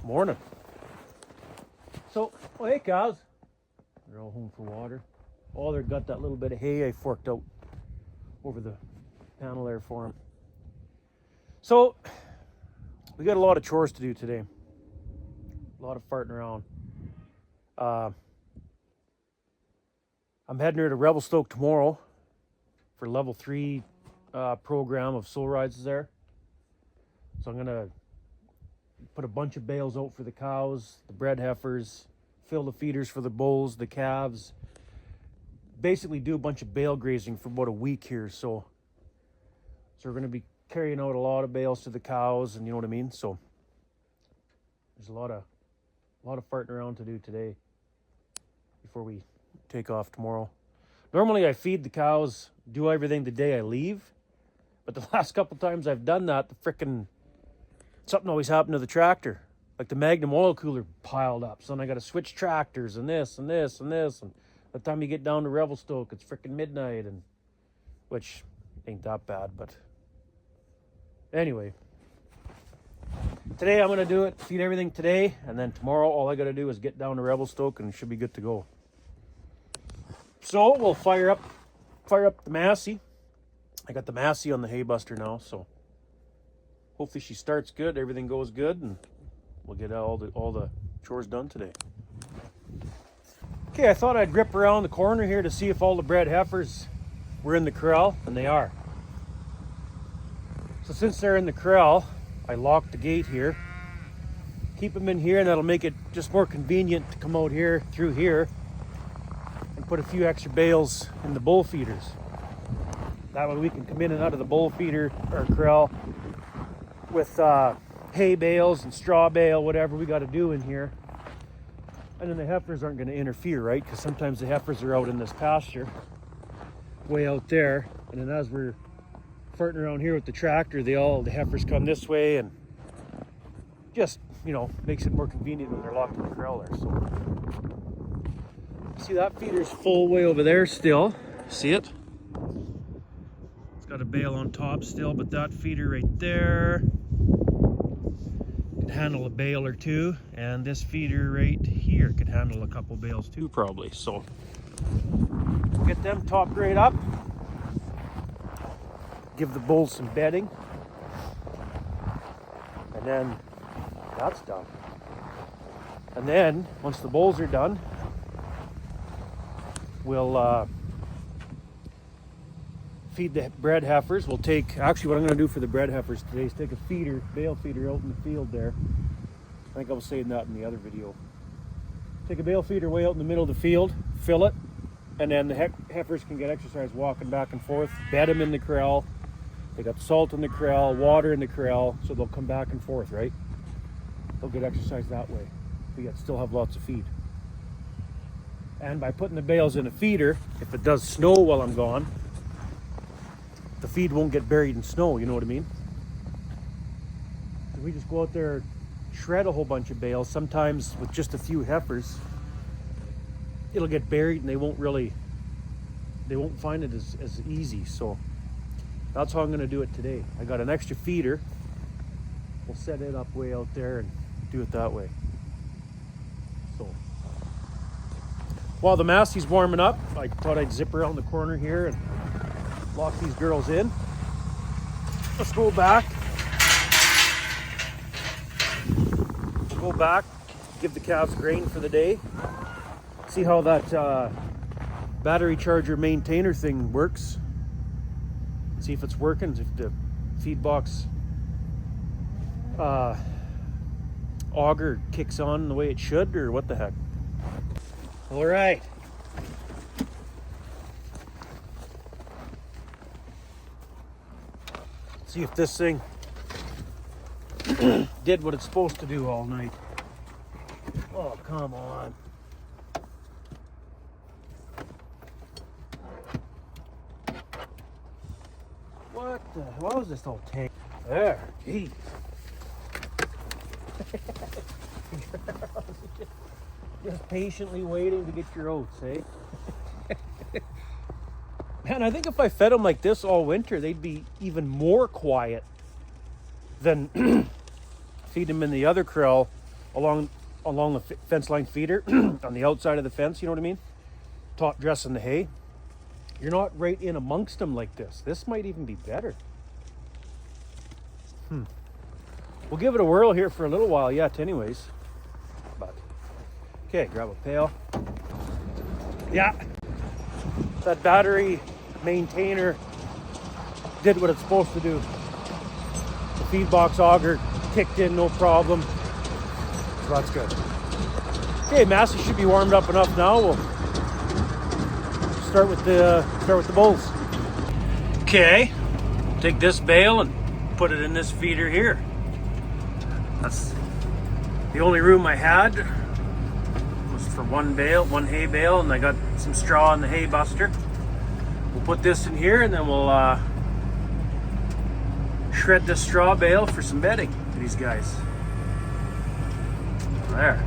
Morning. So, oh, hey cows. They're all home for water. Oh, they've got that little bit of hay I forked out over the panel there for them. So, we got a lot of chores to do today. A lot of farting around. I'm heading here to Revelstoke tomorrow for level 3 program of soul rides there. So I'm gonna put a bunch of bales out for the cows, the bred heifers, fill the feeders for the bulls, the calves. Basically do a bunch of bale grazing for about a week here. So we're gonna be carrying out a lot of bales to the cows, and you know what I mean. So there's a lot of farting around to do today before we take off tomorrow. Normally I feed the cows, do everything the day I leave, but the last couple times I've done that, something always happened to the tractor. Like the Magnum oil cooler piled up. So then I got to switch tractors and this and this and this. And by the time you get down to Revelstoke, it's freaking midnight, and which ain't that bad. But anyway, today I'm going to do it, feed everything today. And then tomorrow, all I got to do is get down to Revelstoke and it should be good to go. So we'll fire up the Massey. I got the Massey on the hay buster now, so hopefully she starts good, everything goes good, and we'll get all the chores done today. Okay, I thought I'd rip around the corner here to see if all the bred heifers were in the corral, and they are. So since they're in the corral, I locked the gate here. Keep them in here, and that'll make it just more convenient to come out here, through here, and put a few extra bales in the bull feeders. That way we can come in and out of the bull feeder, or corral, with hay bales and straw bale, whatever we got to do in here. And then the heifers aren't going to interfere, right? Because sometimes the heifers are out in this pasture, way out there. And then as we're farting around here with the tractor, the heifers come this way, and just, makes it more convenient when they're locked in the corral there. So, see, that feeder's full way over there still. See it? It's got a bale on top still, but that feeder right there could handle a bale or two, and this feeder right here could handle a couple bales too, probably. So get them topped right up, give the bulls some bedding, and then that's done. And then once the bulls are done, we'll feed the bred heifers. Actually what I'm going to do for the bred heifers today is take a bale feeder out in the field there. I think I was saying that in the other video. Take a bale feeder way out in the middle of the field, fill it, and then the heifers can get exercise walking back and forth, bed them in the corral. They got salt in the corral, water in the corral, so they'll come back and forth, right? They'll get exercise that way, but yet still have lots of feed. And by putting the bales in a feeder, if it does snow while I'm gone, the feed won't get buried in snow, you know what I mean? If we just go out there, shred a whole bunch of bales, sometimes with just a few heifers, it'll get buried and they won't find it as easy. So that's how I'm going to do it today. I got an extra feeder. We'll set it up way out there and do it that way. So while the Massey's warming up, I thought I'd zip around the corner here and lock these girls in. Let's go back. We'll go back, give the calves grain for the day. See how that battery charger maintainer thing works. See if it's working, if the feed box auger kicks on the way it should, or what the heck. All right. See if this thing did what it's supposed to do all night. Oh, come on. What was this whole tank? There, geez. Just patiently waiting to get your oats, eh? Man, I think if I fed them like this all winter, they'd be even more quiet than feed them in the other corral along the fence line feeder on the outside of the fence, you know what I mean? Top dressing the hay. You're not right in amongst them like this. This might even be better. We'll give it a whirl here for a little while yet anyways. But okay, grab a pail. Yeah, that battery maintainer did what it's supposed to do. The feed box auger kicked in, no problem. So that's good. Okay, Massey should be warmed up enough now. We'll start with the bulls. Okay, take this bale and put it in this feeder here. That's the only room I had. Was for one hay bale, and I got some straw in the hay buster. We'll put this in here, and then we'll shred this straw bale for some bedding for these guys. There.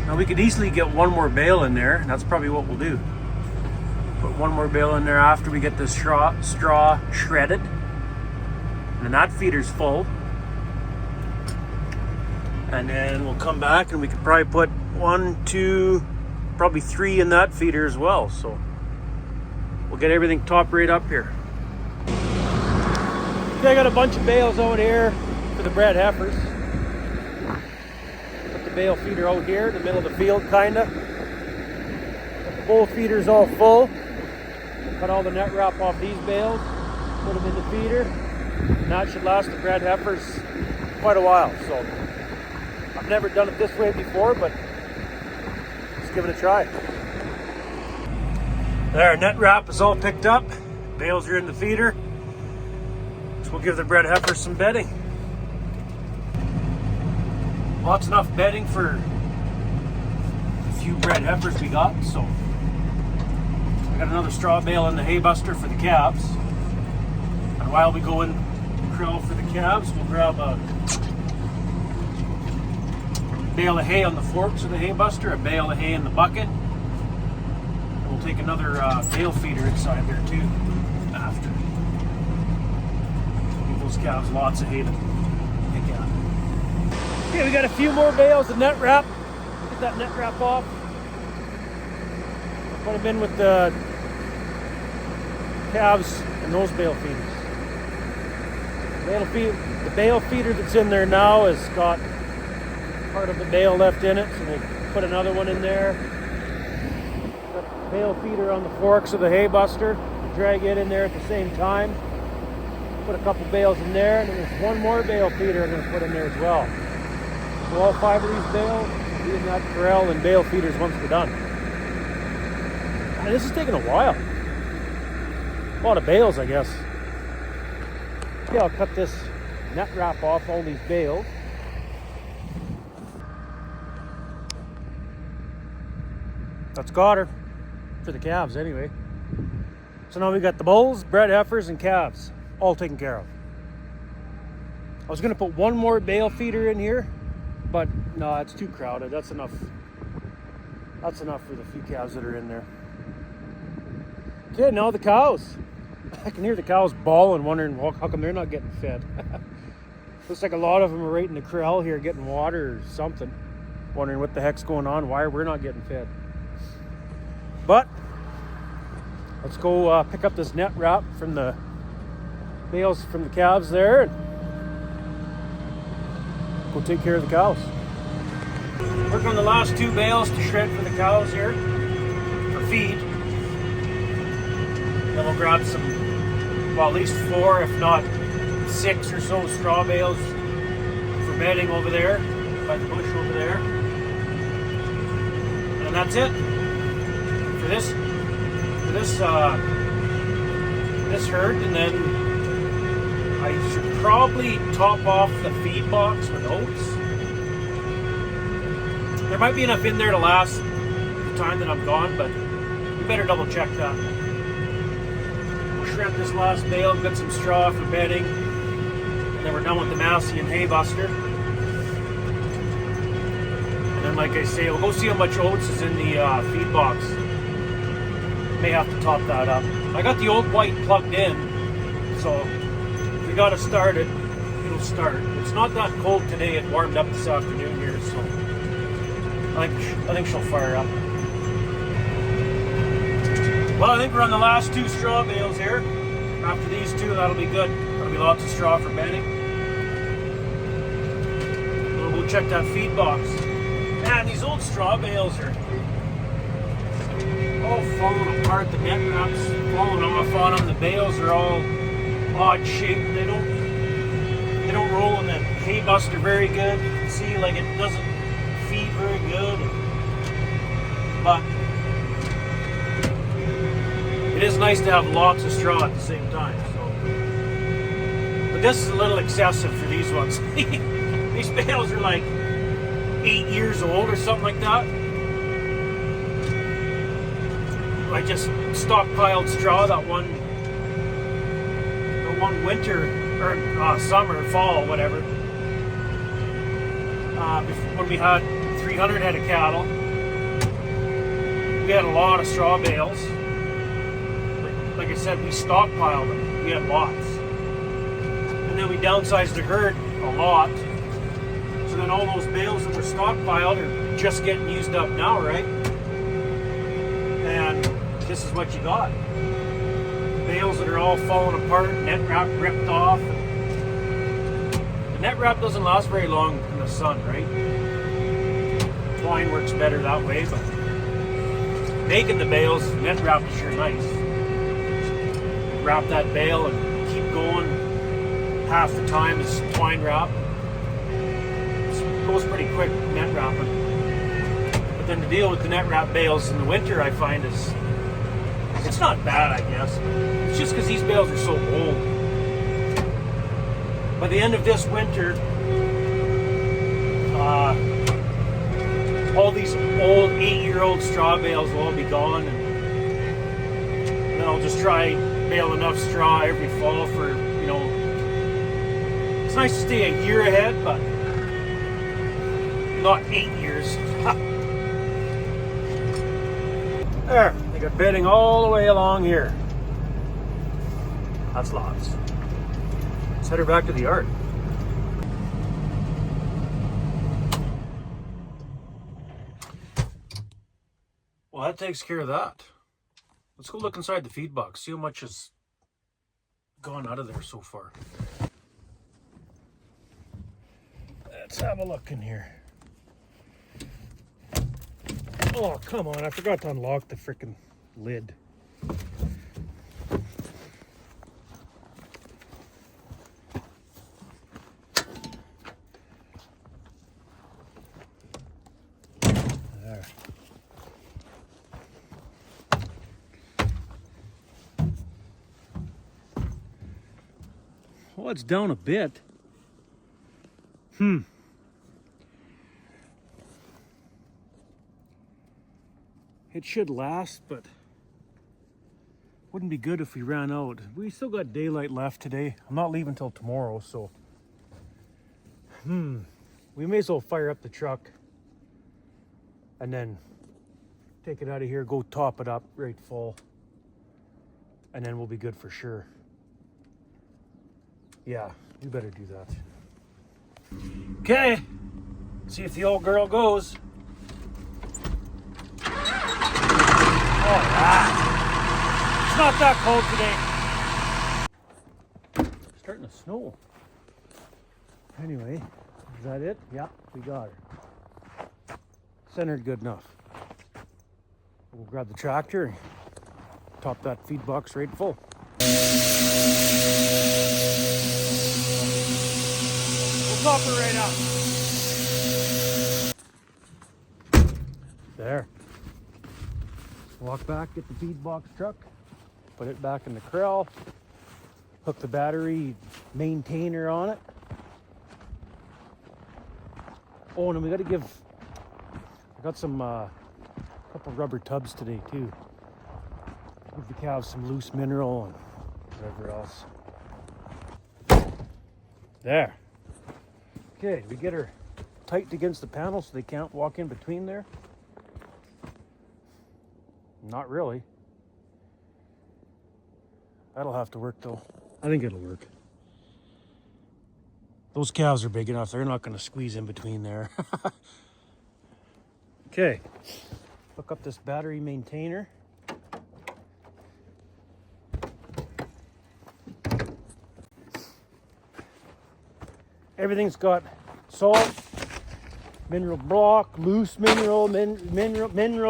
Now we could easily get one more bale in there, and that's probably what we'll do. Put one more bale in there after we get the straw shredded. And then that feeder's full. And then we'll come back and we could probably put 1, 2, probably 3 in that feeder as well. So we'll get everything top right up here. Okay, I got a bunch of bales out here for the bred heifers. Put the bale feeder out here in the middle of the field, kinda. Got the bull feeders all full. Cut all the net wrap off these bales, put them in the feeder, and that should last the bred heifers quite a while. So I've never done it this way before, but let's give it a try. There, net wrap is all picked up. Bales are in the feeder. So we'll give the bred heifers some bedding. Well, that's enough bedding for the few bred heifers we got, so I got another straw bale in the hay buster for the calves. And while we go in krill for the calves, we'll grab a bale of hay on the forks of the hay buster, a bale of hay in the bucket. And we'll take another bale feeder inside there too after. Give those calves lots of hay to pick at. Okay, we got a few more bales of net wrap. Get that net wrap off. Put them in with the calves and those bale feeders. The bale feeder that's in there now has got part of the bale left in it, so we'll put another one in there. Got the bale feeder on the forks of the hay buster. Drag it in there at the same time. Put a couple bales in there, and then there's one more bale feeder I'm going to put in there as well. So all 5 of these bales will be in that corral and bale feeders once we're done. And this is taking a while. A lot of bales, I guess. Okay, I'll cut this net wrap off all these bales. That's got her. For the calves, anyway. So now we got the bulls, bred heifers, and calves all taken care of. I was going to put one more bale feeder in here, but no, it's too crowded. That's enough. That's enough for the few calves that are in there. Okay, now the cows. I can hear the cows bawling, wondering how come they're not getting fed. Looks like a lot of them are right in the corral here getting water or something. Wondering what the heck's going on, why we're not getting fed. But let's go pick up this net wrap from the bales from the calves there and go take care of the cows. Working on the last 2 bales to shred for the cows here for feed. Then we'll grab some, well, at least 4, if not 6 or so straw bales for bedding over there, by the bush over there. And that's it for this herd. And then I should probably top off the feed box with oats. There might be enough in there to last the time that I'm gone, but you better double check that. Shred this last bale, get some straw for bedding, and then we're done with the Massey and hay buster. And then, like I say, we'll go see how much oats is in the feed box. May have to top that up. I got the old white plugged in, so we got it started, it'll start. It's not that cold today. It warmed up this afternoon here, so I think she'll fire up. Well, I think we're on the last 2 straw bales here. After these 2, that'll be good. That'll be lots of straw for bedding. We'll go check that feed box. Man, these old straw bales are all falling apart. The net wraps falling off on them. The bales are all odd shaped. They don't roll in the hay buster very good. You can see like it doesn't feed very good. But it is nice to have lots of straw at the same time. So, but this is a little excessive for these ones. These bales are like 8 years old or something like that. I just stockpiled straw that one winter or summer, fall, whatever. When we had 300 head of cattle, we had a lot of straw bales. Like I said, we stockpiled them. We had lots, and then we downsized the herd a lot. So then all those bales that were stockpiled are just getting used up now, right? And this is what you got. Bales that are all falling apart, net wrap ripped off. The net wrap doesn't last very long in the sun, right? Twine works better that way, but making the bales, net wrap is sure nice. Wrap that bale and keep going. Half the time is twine wrap. It goes pretty quick, net wrapping. But then to deal with the net wrap bales in the winter, I find it's not bad, I guess. It's just because these bales are so old. By the end of this winter, all these old 8-year-old straw bales will all be gone, and then I'll just try bale enough straw every fall for, it's nice to stay a year ahead, but not 8 years. There, they got bedding all the way along here. That's lots. Let's head her back to the yard. Well, that takes care of that. Let's go look inside the feed box, see how much has gone out of there so far. Let's have a look in here. Oh, come on, I forgot to unlock the frickin' lid. There. Well, it's down a bit. It should last, but wouldn't be good if we ran out. We still got daylight left today. I'm not leaving till tomorrow, so we may as well fire up the truck and then take it out of here, go top it up right full, and then we'll be good for sure. Yeah, we better do that. Okay, see if the old girl goes. All right. It's not that cold today. It's starting to snow. Anyway, is that it? Yeah, we got her. Centered good enough. We'll grab the tractor and top that feed box right full. We'll top her right up. There. Walk back, get the feed box truck, put it back in the corral, hook the battery maintainer on it. Oh, and then we got to I got some couple rubber tubs today too. Give the calves some loose mineral and whatever else. There. Okay, we get her tight against the panel so they can't walk in between there. Not really. That'll have to work though. I think it'll work. Those calves are big enough. They're not going to squeeze in between there. Okay. Hook up this battery maintainer. Everything's got salt, mineral block, loose mineral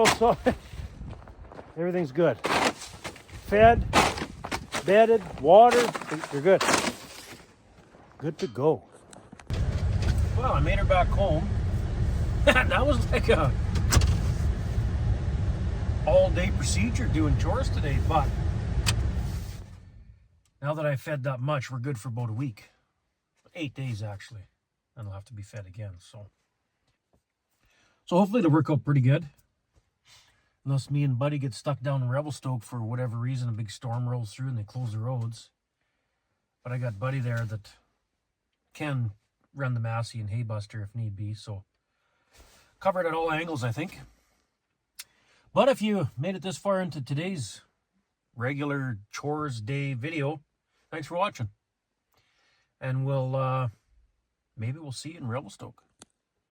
salt. Everything's good. Fed, bedded, water, they're good. Good to go. Well, I made her back home. That was like a all-day procedure doing chores today, but now that I fed that much, we're good for about a week. 8 days actually, and I'll have to be fed again. So hopefully it'll work out pretty good. Unless me and Buddy get stuck down in Revelstoke for whatever reason, a big storm rolls through and they close the roads. But I got Buddy there that can run the Massey and hay buster if need be. So covered at all angles, I think. But if you made it this far into today's regular chores day video, thanks for watching. And maybe we'll see you in Revelstoke.